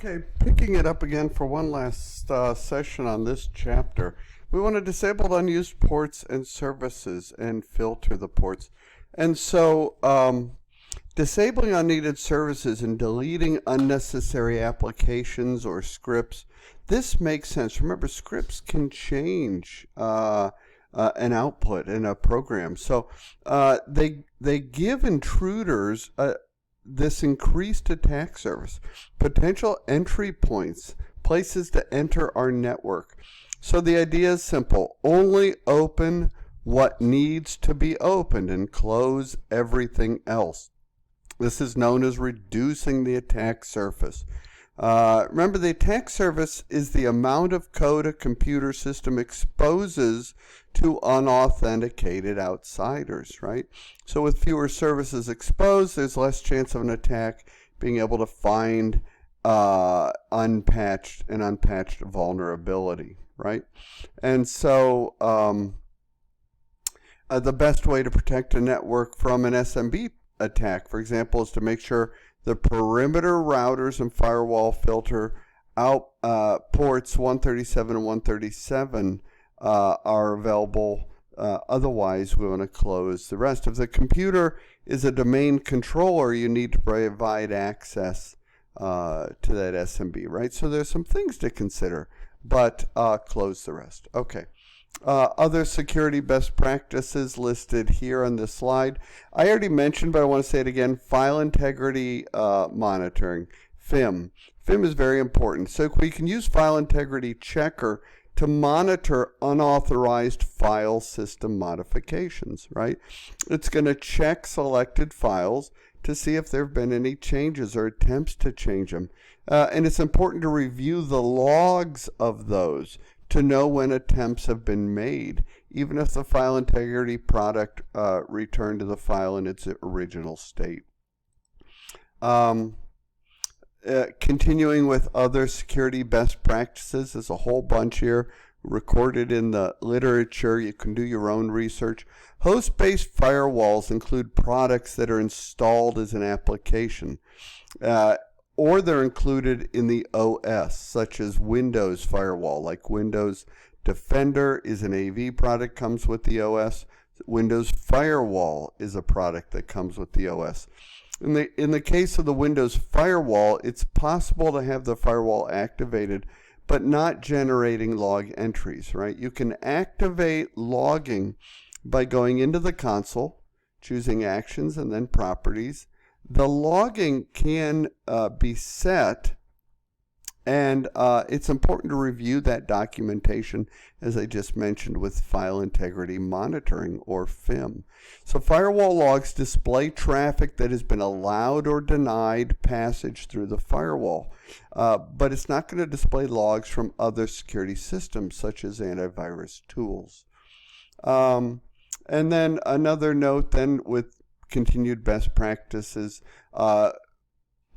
Okay, picking it up again for one last session on this chapter. We want to disable unused ports and services and filter the ports. And so disabling unneeded services and deleting unnecessary applications or scripts, this makes sense. Remember, scripts can change an output in a program. So they give intruders this increased attack surface, potential entry points, places to enter our network. So the idea is simple. Only open what needs to be opened and close everything else. This is known as reducing the attack surface. Remember, the attack surface is the amount of code a computer system exposes to unauthenticated outsiders, right? So with fewer services exposed, there's less chance of an attack being able to find unpatched vulnerability, right? And so the best way to protect a network from an SMB attack, for example, is to make sure the perimeter routers and firewall filter out ports 137 and 137 are available. Otherwise, we want to close the rest. If the computer is a domain controller, you need to provide access to that SMB, right? So there's some things to consider, but close the rest. Okay. Other security best practices listed here on this slide. I already mentioned, but I want to say it again, file integrity monitoring, FIM. FIM is very important. So we can use file integrity checker to monitor unauthorized file system modifications, right? It's going to check selected files to see if there have been any changes or attempts to change them. And it's important to review the logs of those to know when attempts have been made, even if the file integrity product returned to the file in its original state. Continuing with other security best practices, there's a whole bunch here recorded in the literature. You can do your own research. Host-based firewalls include products that are installed as an application, or they're included in the OS, such as Windows Firewall, like Windows Defender is an AV product, comes with the OS. Windows Firewall is a product that comes with the OS. In the case of the Windows Firewall, it's possible to have the firewall activated, but not generating log entries, right? You can activate logging by going into the console, choosing Actions and then Properties. The logging can be set, and it's important to review that documentation, as I just mentioned, with File Integrity Monitoring, or FIM. So firewall logs display traffic that has been allowed or denied passage through the firewall, but it's not going to display logs from other security systems, such as antivirus tools. And then another note then with continued best practices.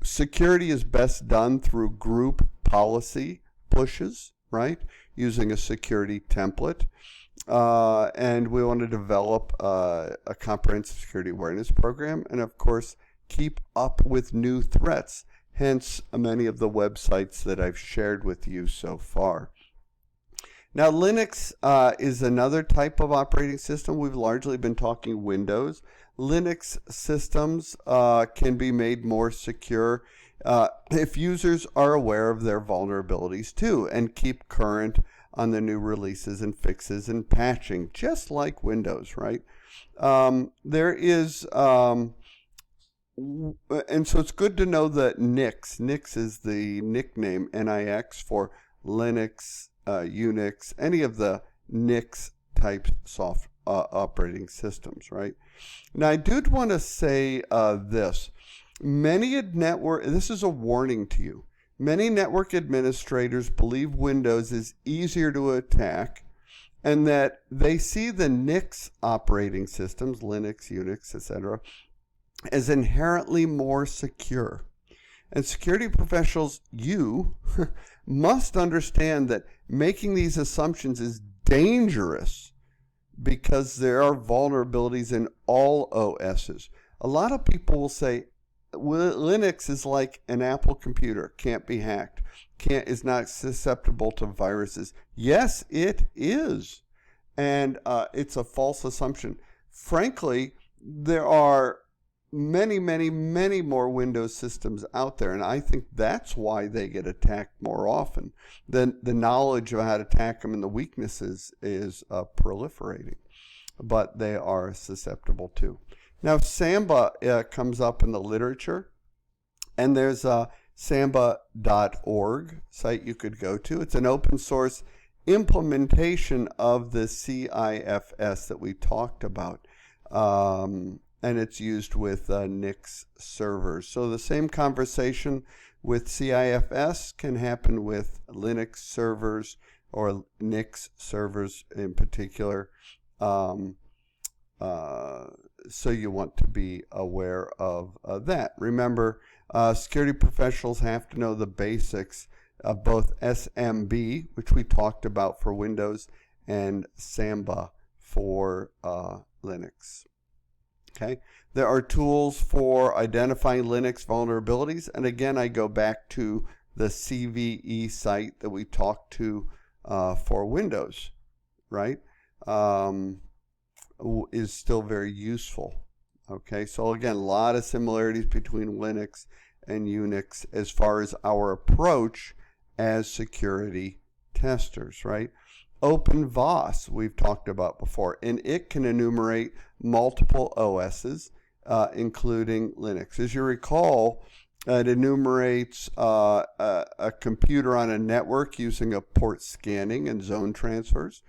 Security is best done through group policy pushes, right? Using a security template. And we want to develop a comprehensive security awareness program, and of course, keep up with new threats, hence many of the websites that I've shared with you so far. Now, Linux is another type of operating system. We've largely been talking Windows. Linux systems can be made more secure if users are aware of their vulnerabilities too, and keep current on the new releases and fixes and patching, just like Windows, right? There is, and so it's good to know that NIX. NIX is the nickname, NIX, for Linux, Unix, any of the NIX type soft operating systems, right? Now, I do want to say this. This is a warning to you. Many network administrators believe Windows is easier to attack, and that they see the NIX operating systems, Linux, Unix, etc., as inherently more secure. And security professionals, you, must understand that making these assumptions is dangerous because there are vulnerabilities in all OSs. A lot of people will say, Linux is like an Apple computer, can't be hacked, is not susceptible to viruses. Yes, it is, and it's a false assumption. Frankly, there are many, many, many more Windows systems out there, and I think that's why they get attacked more often. The knowledge of how to attack them and the weaknesses is proliferating, but they are susceptible too. Now, Samba comes up in the literature, and there's a samba.org site you could go to. It's an open source implementation of the CIFS that we talked about. And it's used with Nix servers. So the same conversation with CIFS can happen with Linux servers or Nix servers in particular. So you want to be aware of that. Remember, security professionals have to know the basics of both SMB, which we talked about for Windows, and Samba for Linux. Okay, there are tools for identifying Linux vulnerabilities, and again, I go back to the CVE site that we talked to for Windows, right? Is still very useful. Okay, so again, a lot of similarities between Linux and Unix as far as our approach as security testers, right? OpenVOS we've talked about before, and it can enumerate multiple OSs, including Linux. As you recall, it enumerates a computer on a network using a port scanning and zone transfers,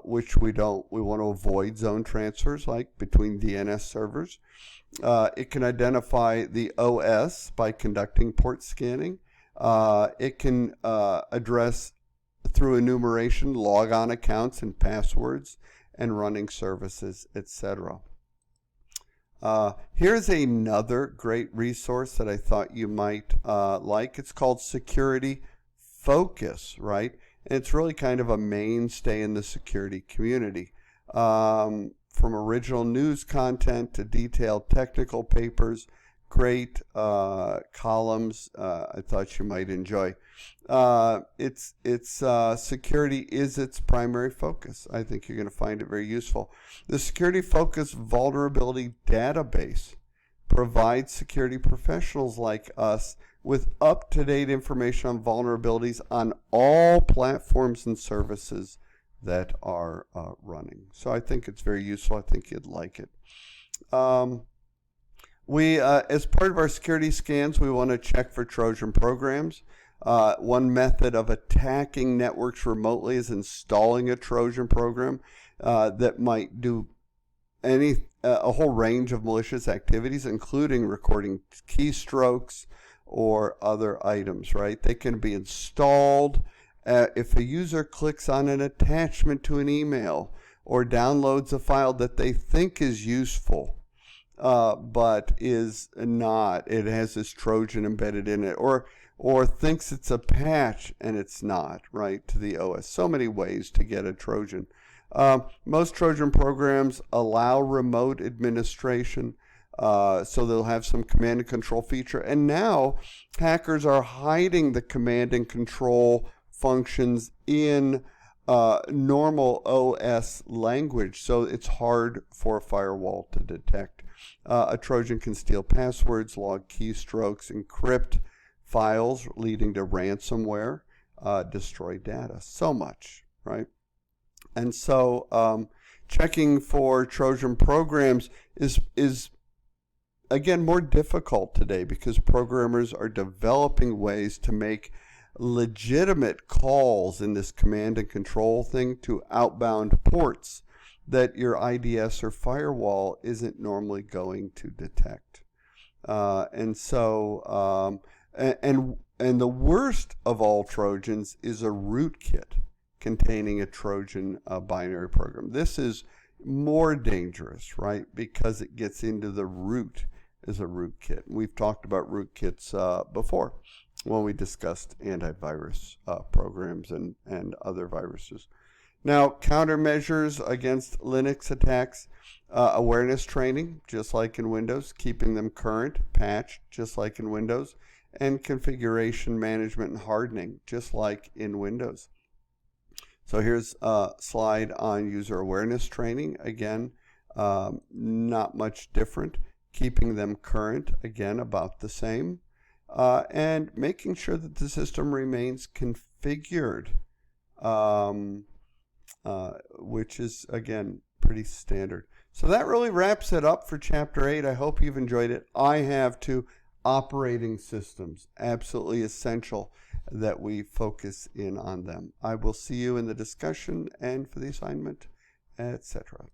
which we want to avoid zone transfers like between DNS servers. It can identify the OS by conducting port scanning. It can address through enumeration, logon accounts and passwords, and running services, etc. Here's another great resource that I thought you might like. It's called Security Focus, right? And it's really kind of a mainstay in the security community. From original news content to detailed technical papers, great columns I thought you might enjoy. It's security is its primary focus. I think you're going to find it very useful. The Security Focus Vulnerability Database provides security professionals like us with up-to-date information on vulnerabilities on all platforms and services that are running. So I think it's very useful. I think you'd like it. We, as part of our security scans, we want to check for Trojan programs. One method of attacking networks remotely is installing a Trojan program that might do a whole range of malicious activities, including recording keystrokes or other items, right? They can be installed if a user clicks on an attachment to an email or downloads a file that they think is useful, but is not. It has this Trojan embedded in it, or thinks it's a patch and it's not, right, to the OS. So many ways to get a Trojan. Most Trojan programs allow remote administration, so they'll have some command and control feature. And now hackers are hiding the command and control functions in normal OS language, so it's hard for a firewall to detect. A Trojan can steal passwords, log keystrokes, encrypt files, leading to ransomware, destroy data. So much, right? And so checking for Trojan programs is again more difficult today because programmers are developing ways to make legitimate calls in this command and control thing to outbound ports that your IDS or firewall isn't normally going to detect. And the worst of all Trojans is a rootkit containing a Trojan binary program. This is more dangerous, right? Because it gets into the root as a rootkit. We've talked about rootkits before when we discussed antivirus programs and other viruses. Now, countermeasures against Linux attacks, awareness training, just like in Windows, keeping them current, patched, just like in Windows, and configuration management and hardening, just like in Windows. So here's a slide on user awareness training. Again, not much different. Keeping them current, again, about the same. And making sure that the system remains configured, which is, again, pretty standard. So that really wraps it up for Chapter 8. I hope you've enjoyed it. I have too. Operating systems, absolutely essential that we focus in on them. I will see you in the discussion and for the assignment, etc.